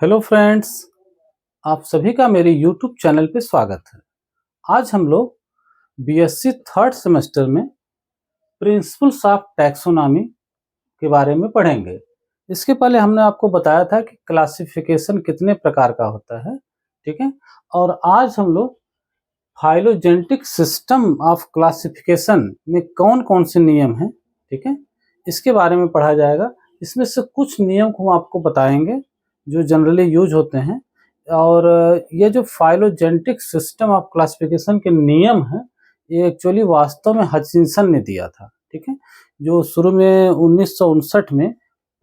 Hello friends, आप सभी का मेरे यूट्यूब चैनल पे स्वागत है। आज हम लोग बीएससी थर्ड सेमेस्टर में प्रिंसिपल्स ऑफ टैक्सोनॉमी के बारे में पढ़ेंगे। इसके पहले हमने आपको बताया था कि क्लासिफिकेशन कितने प्रकार का होता है, ठीक है। और आज हम लोग फाइलोजेनेटिक सिस्टम ऑफ क्लासिफिकेशन में कौन कौन से नियम हैं, ठीक है, इसके बारे में पढ़ा जाएगा। इसमें से कुछ नियम को हम आपको बताएंगे जो जनरली यूज होते हैं। और ये जो फाइलोजेनेटिक सिस्टम ऑफ क्लासिफिकेशन के नियम हैं, ये एक्चुअली वास्तव में हचिंसन ने दिया था, ठीक है। जो शुरू में 1959 में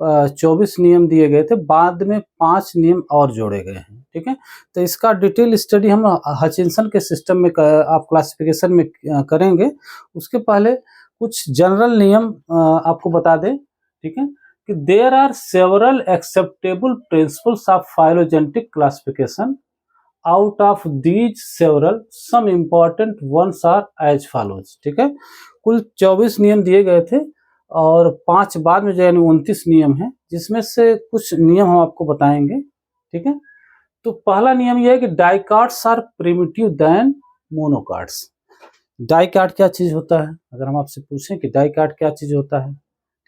24 नियम दिए गए थे, बाद में 5 नियम और जोड़े गए हैं, ठीक है। तो इसका डिटेल स्टडी हम हचिंसन के सिस्टम में आप क्लासिफिकेशन में करेंगे। उसके पहले कुछ जनरल नियम आपको बता दें, ठीक है, कि there are several acceptable principles of phylogenetic classification. Out of these several some important ones are as follows, ठीक है। कुल 24 नियम दिए गए थे और 5 बाद में जो यानी 29 नियम है, जिसमें से कुछ नियम हम आपको बताएंगे, ठीक है। तो पहला नियम यह है कि डाइकार्ड्स आर प्रिमिटिव देन मोनोकार्ड्स। डाइकार्ड क्या चीज होता है? अगर हम आपसे पूछें कि डाइकार्ड क्या चीज होता है,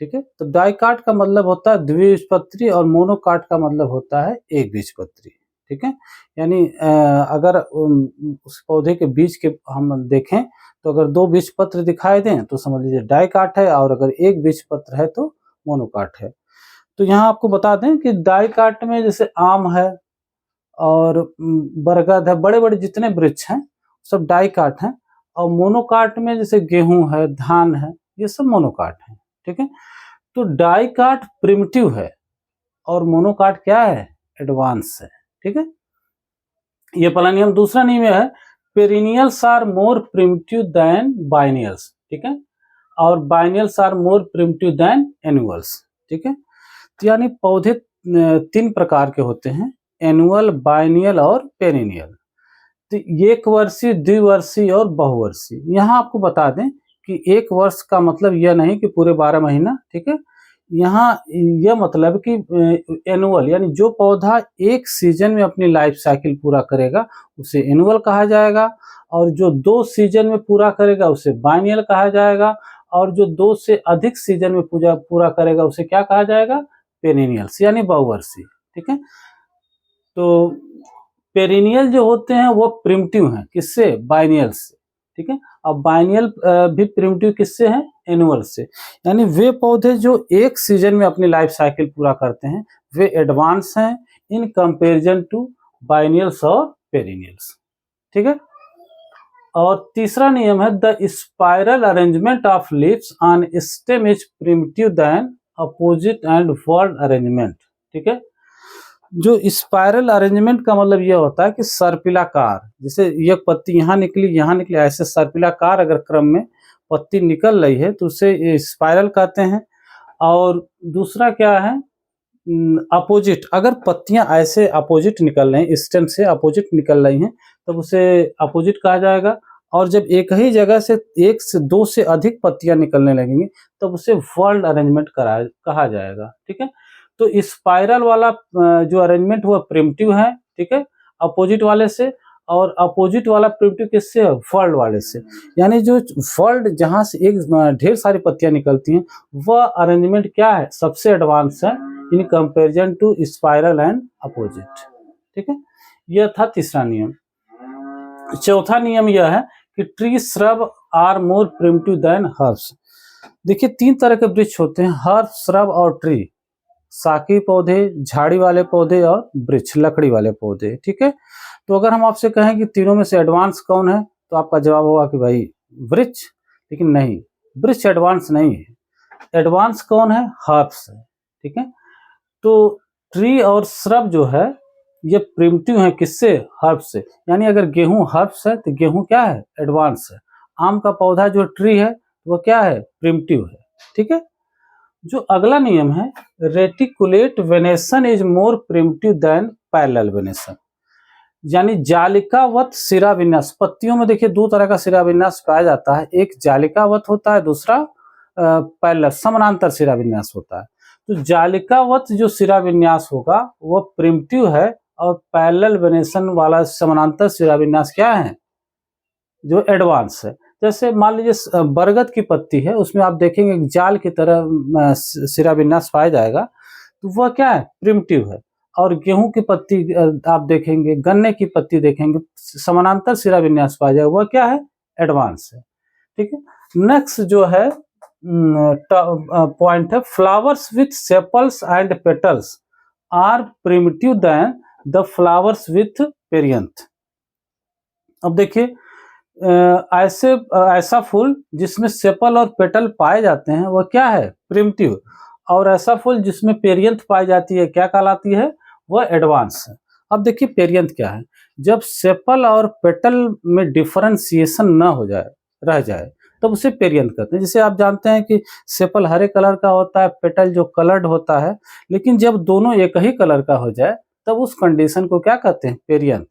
ठीक है, तो डाइकार्ड का मतलब होता है द्विबीजपत्री और मोनोकार्ड का मतलब होता है एक बीजपत्री, ठीक है। यानी अगर उस पौधे के बीज के हम देखें तो अगर 2 बीजपत्र दिखाई दें तो समझ लीजिए डाइकार्ड है, और अगर एक बीजपत्र है तो मोनोकार्ड है। तो यहाँ आपको बता दें कि डाइकार्ड में जैसे आम है और बरगद है, बड़े बड़े जितने वृक्ष हैं सब डाइकार्ड हैं। और मोनोकार्ड में जैसे गेहूं है, धान है, ये सब मोनोकार्ड है, ठीक है। तो डाइकार्ड प्रिमिटिव है और मोनोकार्ड क्या है? एडवांस है, ठीक है। ये पहला नियम। दूसरा नियम है perennials are more primitive than biennials, ठीक है, और biennials are more primitive than annuals, ठीक है। तो यानी पौधे 3 प्रकार के होते हैं, एनुअल, बाइनियल और पेरिनियल। तो एक वर्षीय, द्विवर्षीय और बहुवर्षीय। यहाँ आपको बता दें कि एक वर्ष का मतलब यह नहीं कि पूरे 12 महीना, ठीक है। यहाँ यह मतलब कि एनुअल यानी जो पौधा एक सीजन में अपनी लाइफ साइकिल पूरा करेगा उसे एनुअल कहा जाएगा, और जो 2 सीजन में पूरा करेगा उसे बाइनियल कहा जाएगा, और जो 2 से अधिक सीजन में पूरा करेगा उसे क्या कहा जाएगा? पेरिनियल्स यानी बहुवर्षीय, ठीक है। तो पेरिनियल जो होते हैं वो प्रिमिटिव हैं, किससे? बाइनियल से, ठीक है। अब बाइनियल भी प्रिमिटिव किससे हैं? एनुअल से। यानी वे पौधे जो एक सीजन में अपनी लाइफ साइकिल पूरा करते हैं वे एडवांस हैं इन कंपैरिजन टू बाइनियल्स और पेरिनियल्स, ठीक है। और तीसरा नियम है the spiral arrangement of leaves on stem is primitive than opposite and whorled arrangement, ठीक है। जो स्पाइरल अरेंजमेंट का मतलब यह होता है कि सर्पिलाकार, जैसे ये पत्ती यहाँ निकली, ऐसे सर्पिलाकार अगर क्रम में पत्ती निकल रही है तो उसे स्पाइरल कहते हैं। और दूसरा क्या है? अपोजिट, अगर पत्तियां ऐसे अपोजिट निकल रही हैं, स्टेम से अपोजिट निकल रही हैं, तब उसे अपोजिट कहा जाएगा। और जब एक ही जगह से 1 से 2 से अधिक पत्तियां निकलने लगेंगी तब उसे वर्ल्ड अरेंजमेंट कहा जाएगा, ठीक है। तो स्पाइरल वाला जो अरेंजमेंट हुआ प्रिमिटिव है, ठीक है, अपोजिट वाले से। और अपोजिट वाला प्रिमिटिव किससे है? वर्ल्ड वाले से। यानी जो वर्ल्ड जहां से एक ढेर सारी पत्तियां निकलती हैं वह अरेंजमेंट क्या है? सबसे एडवांस है in comparison to spiral and opposite, ठीक है। यह था तीसरा नियम। चौथा नियम यह है कि tree shrub are more primitive than herbs. देखिए 3 तरह के वृक्ष होते हैं, हर्ब, श्रब और ट्री। शाकी पौधे, झाड़ी वाले पौधे और वृक्ष लकड़ी वाले पौधे, ठीक है। तो अगर हम आपसे कहें कि तीनों में से एडवांस कौन है तो आपका जवाब होगा कि भाई वृक्ष। लेकिन नहीं, वृक्ष एडवांस नहीं है। एडवांस कौन है? हर्ब्स है, ठीक है। तो ट्री और श्रब जो है ये प्रिमिटिव है, किससे? हर्ब्स से। यानी अगर गेहूं हर्ब्स है तो गेहूं क्या है? एडवांस है। आम का पौधा जो ट्री है वो क्या है? प्रिमिटिव है, ठीक है। जो अगला नियम है reticulate venation is more primitive than parallel venation. यानी जालिकावत सिरा विन्यास। पत्तियों में देखिए 2 तरह का सिरा विन्यास पाया जाता है, एक जालिकावत होता है, दूसरा पैरेलल समानांतर सिरा विन्यास होता है। तो जालिकावत जो सिरा विन्यास होगा वो प्रिमिटिव है, और पैरेलल वेनेशन वाला समानांतर सिरा विन्यास क्या है, जो एडवांस है। जैसे मान लीजिए बरगद की पत्ती है, उसमें आप देखेंगे जाल की तरह सिरा विन्यास पाया जाएगा, तो वह क्या है, प्रिमिटिव है। और गेहूं की पत्ती आप देखेंगे, गन्ने की पत्ती देखेंगे, समानांतर सिरा विन्यास पाया जाएगा, वह क्या है, एडवांस है। ठीक है। नेक्स्ट जो है पॉइंट है, flowers with sepals and petals are primitive than the flowers with perianth. अब देखिए ऐसा फूल जिसमें सेपल और पेटल पाए जाते हैं वह क्या है, प्रिमिटिव, और ऐसा फूल जिसमें पेरियंथ पाई जाती है क्या कहलाती है, वह एडवांस है। अब देखिए पेरियंथ क्या है, जब सेपल और पेटल में डिफरेंशिएशन न हो जाए, रह जाए, तब उसे पेरियंथ कहते हैं। जैसे आप जानते हैं कि सेपल हरे कलर का होता है, पेटल जो कलर्ड होता है, लेकिन जब दोनों एक ही कलर का हो जाए तब उस कंडीशन को क्या कहते हैं, पेरियंथ।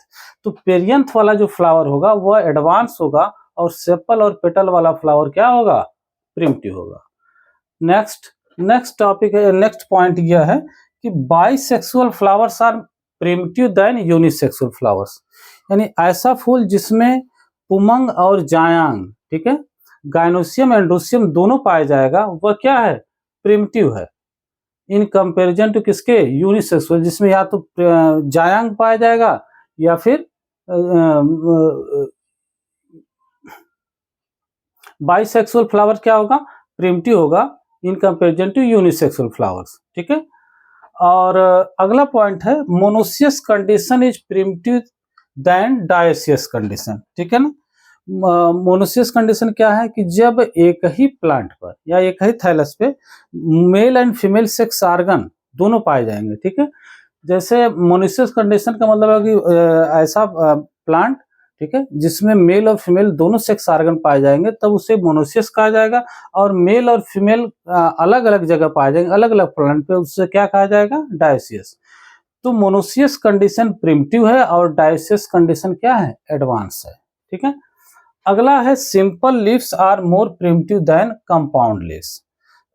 तो पेरियंथ वाला जो फ्लावर होगा वह एडवांस होगा, और सेपल और पेटल वाला फ्लावर क्या होगा, प्रिमिटिव होगा। नेक्स्ट टॉपिक है, नेक्स्ट पॉइंट यह है कि bisexual flowers are primitive than unisexual flowers. यानी ऐसा फूल जिसमें पुमंग और जायांग, ठीक है, गाइनोसियम एंड्रोसियम दोनों पाया जाएगा, वह क्या है, प्रिमिटिव है, इन कंपैरिजन टू किसके, यूनिसेक्सुअल, जिसमें या तो जायांग पाया जाएगा या फिर बाइसेक्सुअल फ्लावर क्या होगा, प्रिमिटिव होगा, in comparison to unisexual flowers. ठीक है। और अगला पॉइंट है, monoecious condition is primitive than dioecious condition. ठीक है ना। मोनोसियस कंडीशन क्या है कि जब एक ही प्लांट पर या एक ही थैलस पे male and female sex organ दोनों पाए जाएंगे। ठीक है। जैसे मोनोसियस कंडीशन का मतलब है कि ऐसा प्लांट, ठीक है, जिसमें मेल और फीमेल दोनों सेक्स ऑर्गन पाए जाएंगे, तब उसे मोनोसियस कहा जाएगा। और मेल और फीमेल अलग अलग जगह पाए जाएंगे, अलग अलग प्लांट पे, उससे क्या कहा जाएगा, डायोसियस। तो मोनोसियस कंडीशन प्रिमिटिव है और डायोसियस कंडीशन क्या है, एडवांस है। ठीक है। अगला है, simple leaves are more primitive than compound leaves.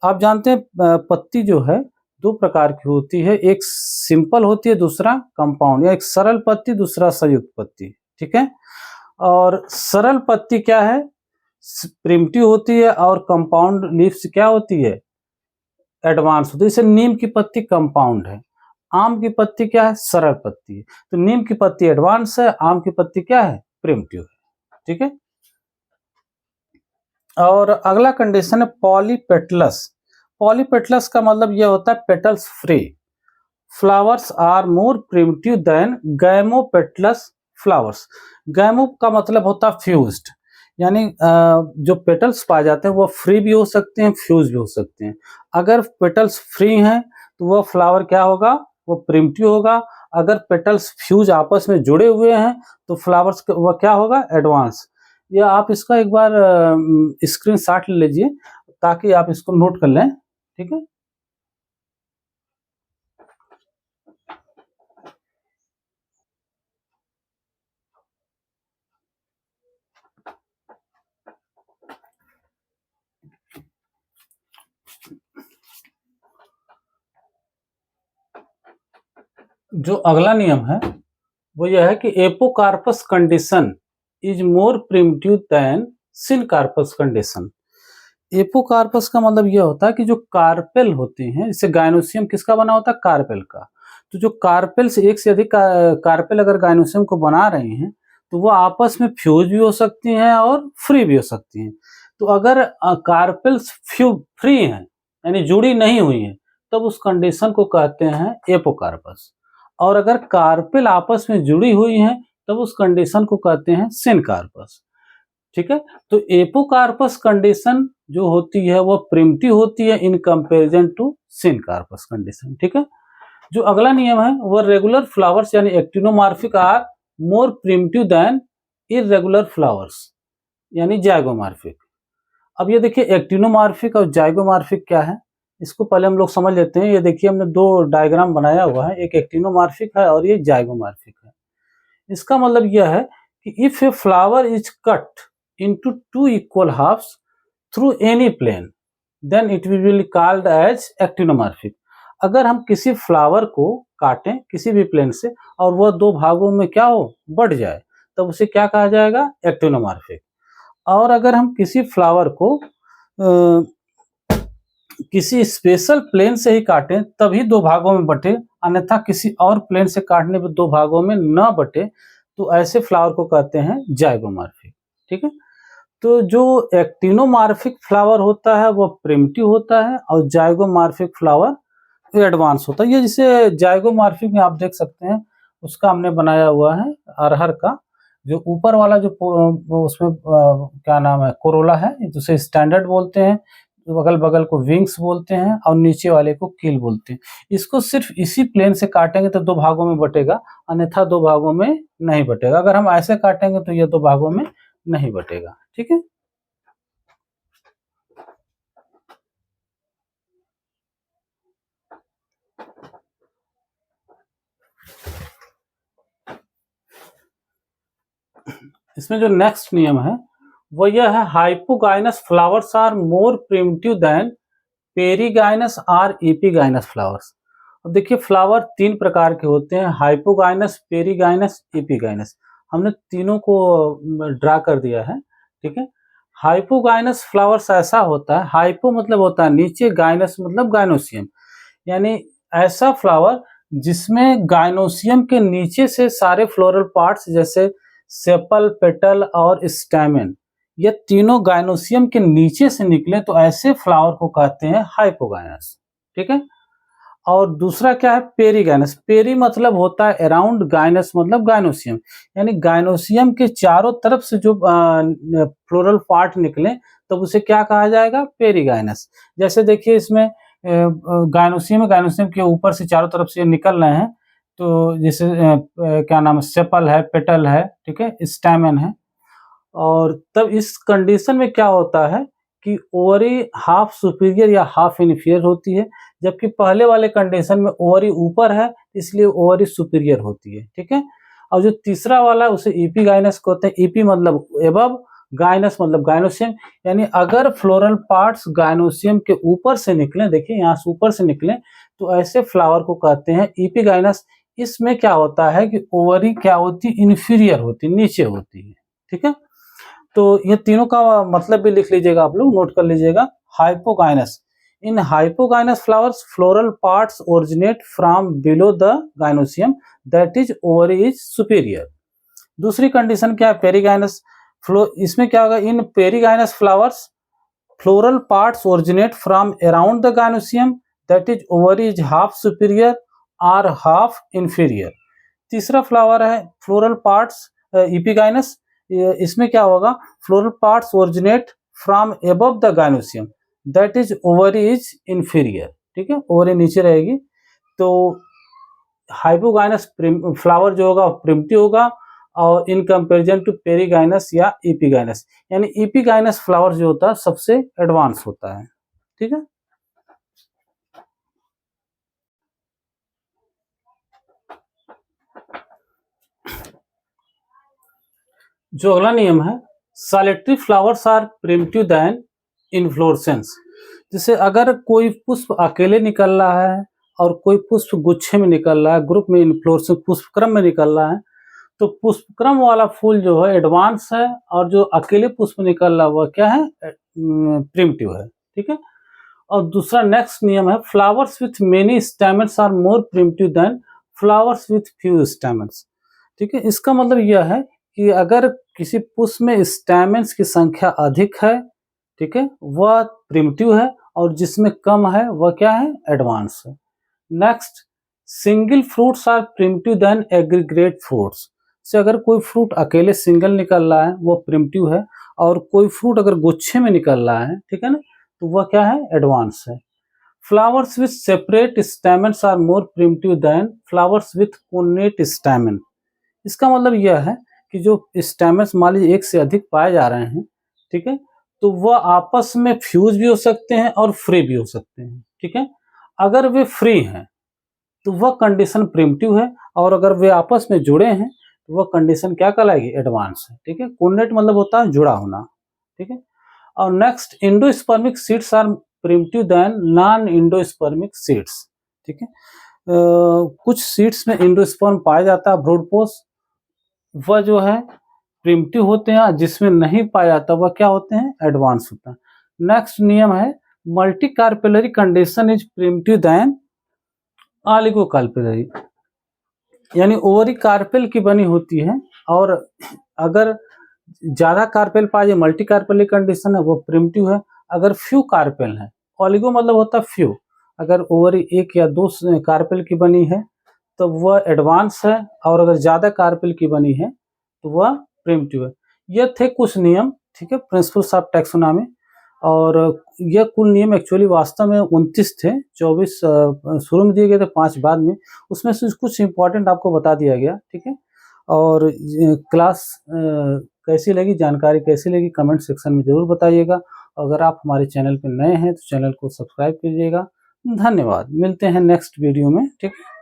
आप जानते हैं पत्ती जो है दो प्रकार की होती है, एक सिंपल होती है, दूसरा कंपाउंड, या एक सरल पत्ती, दूसरा संयुक्त पत्ती। ठीक है। और सरल पत्ती क्या है, प्रिमिटिव होती है, और कंपाउंड लीव्स क्या होती है, एडवांस होती है। जैसे नीम की पत्ती कंपाउंड है, आम की पत्ती क्या है, सरल पत्ती है। तो नीम की पत्ती एडवांस है, आम की पत्ती क्या है, प्रिमिटिव है। ठीक है। और अगला कंडीशन है पॉलीपेटलस। पॉलीपेटलस का मतलब यह होता है petals free. Flowers are more primitive than gamopetalous flowers. Gamo का मतलब होता है फ्यूज्ड, यानी जो पेटल्स पाए जाते हैं वो फ्री भी हो सकते हैं, फ्यूज भी हो सकते हैं। अगर पेटल्स फ्री हैं तो वह फ्लावर क्या होगा, वो प्रिमिटिव होगा। अगर पेटल्स फ्यूज आपस में जुड़े हुए हैं तो फ्लावर्स वह क्या होगा, एडवांस। या आप इसका एक बार स्क्रीनशॉट ले लीजिए ताकि आप इसको नोट कर लें। ठीक है। जो अगला नियम है वो यह है कि apocarpous condition is more primitive than syncarpous condition. Apocarpous का मतलब यह होता है कि जो कार्पेल होते हैं, जैसे गायनोसियम किसका बना होता है, कार्पेल का। तो जो कार्पेल से एक से अधिक कार्पेल अगर गायनोसियम को बना रहे हैं तो वो आपस में फ्यूज भी हो सकती हैं और फ्री भी हो सकती हैं। तो अगर कार्पेल्स फ्री हैं, यानी जुड़ी नहीं हुई हैं, तब उस कंडीशन को कहते हैं एपोकार्पस। और अगर कार्पेल आपस में जुड़ी हुई हैं तब उस कंडीशन को कहते हैं सिनकार्पस। ठीक है। तो एपोकार्पस कंडीशन जो होती है वो प्रिमिटिव होती है in comparison to syncarpous condition. ठीक है। जो अगला नियम है वो रेगुलर फ्लावर्स यानी actinomorphic are more primitive than irregular flowers यानी जाइगोमॉर्फिक। अब ये देखिए एक्टिनोमॉर्फिक और जाइगोमॉर्फिक क्या है, इसको पहले हम लोग समझ लेते हैं। ये देखिए हमने दो डायग्राम बनाया हुआ है, एक एक्टिनोमॉर्फिक है और ये जाइगोमॉर्फिक है। इसका मतलब यह है कि if a flower is cut into two equal halves through any plane then it will be called as actinomorphic। अगर हम किसी फ्लावर को काटें किसी भी प्लेंट से और वह दो भागों में क्या हो बढ़ जाए, तब उसे क्या कहा जाएगा? एक्टिनोमॉर्फिक। और अगर हम किसी फ्लावर को किसी स्पेशल प्लेन से ही काटें तभी दो भागों में बटे, अन्यथा किसी और प्लेन से काटने पर दो भागों में न बटे, तो ऐसे फ्लावर को कहते हैं जाइगोमॉर्फिक। ठीक है, तो जो एक्टिनोमॉर्फिक फ्लावर होता है वो प्रिमिटिव होता है और जाइगोमॉर्फिक फ्लावर एडवांस होता है। ये जिसे जाइगोमॉर्फिक में आप देख सकते हैं, उसका हमने बनाया हुआ है अरहर का। जो ऊपर वाला जो उसमें क्या नाम है, कोरोला है, जिसे स्टैंडर्ड बोलते हैं, अगल बगल को विंग्स बोलते हैं और नीचे वाले को कील बोलते हैं। इसको सिर्फ इसी प्लेन से काटेंगे तो दो भागों में बटेगा, अन्यथा दो भागों में नहीं बटेगा। अगर हम ऐसे काटेंगे तो ये दो भागों में नहीं बटेगा। ठीक है, इसमें जो नेक्स्ट नियम है वो यह है, hypogynous flowers are more primitive than perigynous or epigynous flowers. अब देखिए, फ्लावर तीन प्रकार के होते हैं, हाइपोगाइनस, पेरीगाइनस, एपीगाइनस। हमने तीनों को ड्रा कर दिया है। ठीक है, हाइपोगाइनस फ्लावर्स ऐसा होता है, हाइपो मतलब होता है नीचे, गाइनस मतलब गाइनोसियम, यानी ऐसा फ्लावर जिसमें गाइनोसियम के नीचे से सारे फ्लोरल पार्ट्स जैसे सेपल, पेटल और स्टैमेन, ये तीनों गाइनोसियम के नीचे से निकले तो ऐसे फ्लावर को कहते हैं हाइपोगाइनस। ठीक है, और दूसरा क्या है? पेरीगाइनस। पेरी मतलब होता है अराउंड, गाइनस मतलब गाइनोसियम, यानी गाइनोसियम के चारों तरफ से जो फ्लोरल पार्ट निकले तब उसे क्या कहा जाएगा? पेरीगाइनस। जैसे देखिए, इसमें गाइनोसियम के ऊपर से चारों तरफ से निकल रहे हैं, तो जैसे क्या नाम है, सेपल है, पेटल है, ठीक है, स्टैमेन है। और तब इस कंडीशन में क्या होता है कि ओवरी हाफ सुपीरियर या हाफ इन्फीरियर होती है, जबकि पहले वाले कंडीशन में ओवरी ऊपर है इसलिए ओवरी सुपीरियर होती है। ठीक है, और जो तीसरा वाला उसे ईपीगाइनस कहते हैं। ईपी मतलब एबव, गाइनस मतलब गाइनोसियम, यानी अगर फ्लोरल पार्ट्स गाइनोसियम के ऊपर से निकले, देखिए यहाँ से ऊपर से निकले, तो ऐसे फ्लावर को कहते हैं ईपीगाइनस। इसमें क्या होता है कि ओवरी क्या होती है? इन्फीरियर होती, नीचे होती है। ठीक है, तो ये तीनों का मतलब भी लिख लीजिएगा, आप लोग नोट कर लीजिएगा। Hypogynous, in hypogynous flowers floral parts originate from below the gynoecium, that is ovary is superior. दूसरी कंडीशन क्या है? पेरीगाइनस फ्लो, इसमें क्या होगा? In perigynous flowers floral parts originate from around the gynoecium, that is ovary is half superior और half inferior. तीसरा flower है floral parts epigynous, इसमें क्या होगा? Floral parts originate from above the gynoecium, that is ovary is inferior. ठीक है, ovary नीचे रहेगी। तो हाइपोगाइनस फ्लावर जो होगा प्रिमिटिव होगा, और इन कंपैरिजन टू पेरीगाइनस या इपिगाइनस, यानी इपिगाइनस फ्लावर जो होता है सबसे एडवांस होता है। ठीक है, जो अगला नियम है, solitary flowers are primitive than inflorescence. जैसे अगर कोई पुष्प अकेले निकल रहा है और कोई पुष्प गुच्छे में निकल रहा है, ग्रुप में, इन्फ्लोरेसेंस पुष्पक्रम में निकल रहा है, तो पुष्पक्रम वाला फूल जो है एडवांस है, और जो अकेले पुष्प निकल रहा है वह क्या है? प्रिमिटिव है। ठीक है, और दूसरा नेक्स्ट नियम है, flowers with many stamens are more primitive than flowers with few stamens. ठीक है, इसका मतलब यह है कि अगर किसी पुष्प में स्टैमेंस की संख्या अधिक है, ठीक है, वह प्रिमिटिव है, और जिसमें कम है वह क्या है? एडवांस है। Next, single fruits are primitive than aggregate fruits. से अगर कोई फ्रूट अकेले सिंगल निकल रहा है वो प्रिमिटिव है, और कोई फ्रूट अगर गुच्छे में निकल रहा है, ठीक है ना, तो वह क्या है? एडवांस है। Flowers with separate stamens are more primitive than flowers with connate stamen. इसका मतलब यह है कि जो स्टैमेंस मान लीजिए एक से अधिक पाए जा रहे हैं, ठीक है, तो वह आपस में फ्यूज भी हो सकते हैं और फ्री भी हो सकते हैं। ठीक है, अगर वे फ्री हैं तो वह कंडीशन प्रिमिटिव है, और अगर वे आपस में जुड़े हैं तो वह कंडीशन क्या कहलाएगी? एडवांस है। ठीक है, कोनेट मतलब होता है जुड़ा होना। ठीक है, और next, endospermic seeds are primitive than non endospermic seeds. ठीक है। कुछ सीड्स में एंडोस्पर्म पाया जाता है, ब्रॉडपोस्ट वह जो है प्रिमिटिव होते हैं, जिसमें नहीं पाया जाता वह क्या होते हैं, एडवांस होता है। नेक्स्ट नियम है multi carpellary condition is primitive than oligo carpellary, यानी ओवरी कार्पेल की बनी होती है और अगर ज्यादा कार्पेल पाए, मल्टी कार्पेल कंडीशन है वो प्रिमिटिव है। अगर फ्यू कार्पेल है, ऑलिगो मतलब होता है फ्यू, अगर ओवरी एक या दो कार्पेल की बनी है तो वह एडवांस है, और अगर ज्यादा कार्पेल की बनी है तो वह प्रिमिटिव है। ये थे कुछ नियम, ठीक है, प्रिंसिपल्स ऑफ टैक्सोनॉमी। और यह कुल नियम एक्चुअली वास्तव में 29 थे, 24 शुरू में दिए गए थे, 5 बाद में। उसमें से कुछ इंपॉर्टेंट आपको बता दिया गया, ठीक है। और क्लास कैसी लगी, जानकारी कैसी लगी, कमेंट सेक्शन में जरूर बताइएगा। अगर आप हमारे चैनल पर नए हैं तो चैनल को सब्सक्राइब कीजिएगा। धन्यवाद, मिलते हैं नेक्स्ट वीडियो में, ठीक है।